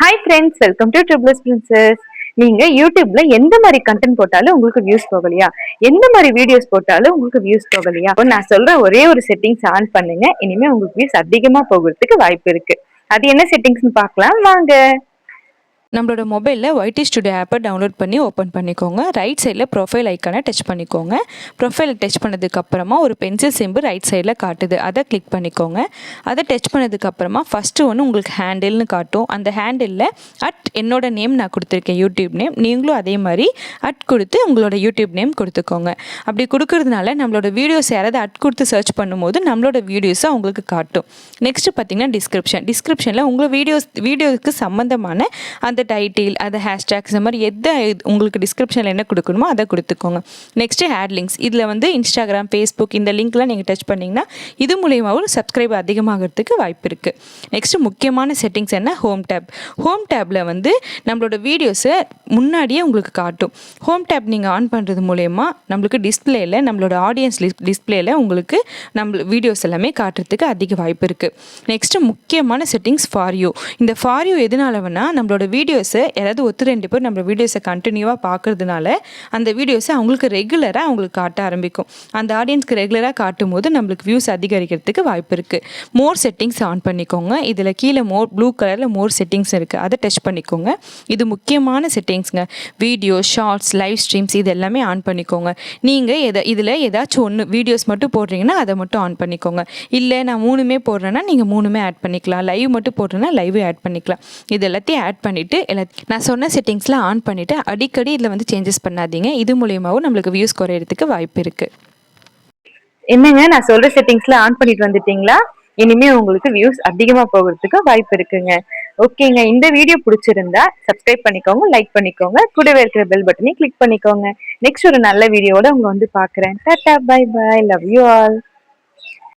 Hi friends, welcome to triples princess. நீங்க யூடியூப்ல எந்த மாதிரி கண்டென்ட் போட்டாலும் உங்களுக்கு வியூஸ் போகலையா? எந்த மாதிரி வீடியோஸ் போட்டாலும் உங்களுக்கு வியூஸ் போகலையா? நான் சொல்ற ஒரே ஒரு செட்டிங்ஸ் ஆன் பண்ணுங்க. இனிமே உங்களுக்கு வியூஸ் அதிகமா போகிறதுக்கு வாய்ப்பு இருக்கு. அது என்ன செட்டிங்ஸ்னு பார்க்கலாம் வாங்க. நம்மளோட மொபைலில் ஒய்டி ஸ்டுடியோ ஆப்பை டவுன்லோட் பண்ணி ஓப்பன் பண்ணிக்கோங்க. ரைட் சைடில் ப்ரொஃபைல் ஐக்கானை டச் பண்ணிக்கோங்க. ப்ரொஃபைல் டச் பண்ணதுக்கப்புறமா ஒரு பென்சில் சிம்பிள் ரைட் சைடில் காட்டுது, அதை கிளிக் பண்ணிக்கோங்க. அதை டச் பண்ணதுக்கப்புறமா ஃபஸ்ட்டு ஒன்று உங்களுக்கு ஹேண்டில்னு காட்டும். அந்த ஹேண்டிலில் என்னோட நேம் நான் கொடுத்துருக்கேன், யூடியூப் நேம். நீங்களும் அதே மாதிரி கொடுத்து உங்களோட யூடியூப் நேம் கொடுத்துக்கோங்க. அப்படி கொடுக்கறதுனால நம்மளோட வீடியோஸ் யாராவது கொடுத்து சர்ச் பண்ணும்போது நம்மளோட வீடியோஸை அவங்களுக்கு காட்டும். நெக்ஸ்ட்டு பார்த்தீங்கன்னா டிஸ்கிரிப்ஷனில் உங்கள் வீடியோவுக்கு சம்மந்தமான அந்த டைட்டில், அது ஹேஷ்டேக்ஸ், இந்த மாதிரி உங்களுக்கு டிஸ்கிரிப்ஷனில் என்ன கொடுக்கணுமோ அதை கொடுத்துக்கோங்க. Next add links. இதில் இன்ஸ்டாகிராம், ஃபேஸ்புக் இந்த லிங்க்லாம் நீங்கள் டச் பண்ணிங்கன்னா இது மூலியமாகவும் சப்ஸ்கிரைப் அதிகமாகிறதுக்கு வாய்ப்பு இருக்குது. நெக்ஸ்ட்டு முக்கியமான செட்டிங்ஸ் என்ன? ஹோம் டேப்பில் நம்மளோட வீடியோஸை முன்னாடியே உங்களுக்கு காட்டும். ஹோம் டேப் நீங்கள் ஆன் பண்ணுறது மூலயமா நம்மளுக்கு டிஸ்பிளேயில், நம்மளோட ஆடியன்ஸ் டிஸ்பிளேயில் உங்களுக்கு நம்ம வீடியோஸ் எல்லாமே காட்டுறதுக்கு அதிக வாய்ப்பு இருக்குது. நெக்ஸ்ட்டு முக்கியமான செட்டிங்ஸ் ஃபார் யூ. இந்த ஃபார் யூ எதனால நம்மளோட வீடியோஸை யாராவது 2 பேர் நம்ம வீடியோஸை கண்டினியூவாக பார்க்கறதுனால அந்த வீடியோஸை அவங்களுக்கு ரெகுலராக அவங்களுக்கு காட்ட ஆரம்பிக்கும். அந்த ஆடியன்ஸ்க்கு ரெகுலராக காட்டும் போது நம்மளுக்கு வியூஸ் அதிகரிக்கிறதுக்கு வாய்ப்பு இருக்குது. மோர் செட்டிங்ஸ் ஆன் பண்ணிக்கோங்க. இதில் கீழே ப்ளூ கலரில் மோர் செட்டிங்ஸ் இருக்குது, அதை டச் பண்ணிக்கோங்க. இது முக்கியமான செட்டிங்ஸுங்க. வீடியோ, ஷார்ட்ஸ், லைவ் ஸ்ட்ரீம்ஸ் இது எல்லாமே ஆன் பண்ணிக்கோங்க. நீங்கள் இதில் ஏதாச்சும் ஒன்று வீடியோஸ் மட்டும் போடுறீங்கன்னா அதை மட்டும் ஆன் பண்ணிக்கோங்க. இல்லை நான் 3மே போடுறேன்னா நீங்கள் 3மே ஆட் பண்ணிக்கலாம். லைவ் மட்டும் போடுறேன்னா லைவ் ஆட் பண்ணிக்கலாம். இது எல்லாத்தையும் ஆட் பண்ணிவிட்டு நான் சொன்ன செட்டிங்ஸ்லாம் ஆன் பண்ணிவிட்டு அடிக்கடி இதில் சேஞ்சஸ் பண்ணாதீங்க. இது மூலியமாகவும் நம்மளுக்கு வியூஸ் குறையிறதுக்கு வாய்ப்பு இருக்குது. என்னங்க, நான் சொல்ற செட்டிங்ஸ்லாம் ஆன் பண்ணிட்டு வந்துட்டீங்களா? இனிமே உங்களுக்கு வியூஸ் அதிகமா போகிறதுக்கு வாய்ப்பு இருக்குங்க. ஓகேங்க, இந்த வீடியோ பிடிச்சிருந்தா சப்ஸ்கிரைப் பண்ணிக்கோங்க, லைக் பண்ணிக்கோங்க, கூடவே இருக்கிற பெல் பட்டனை கிளிக் பண்ணிக்கோங்க. நெக்ஸ்ட் ஒரு நல்ல வீடியோட உங்களை பார்க்குறேன். Tata, bye bye, love you all.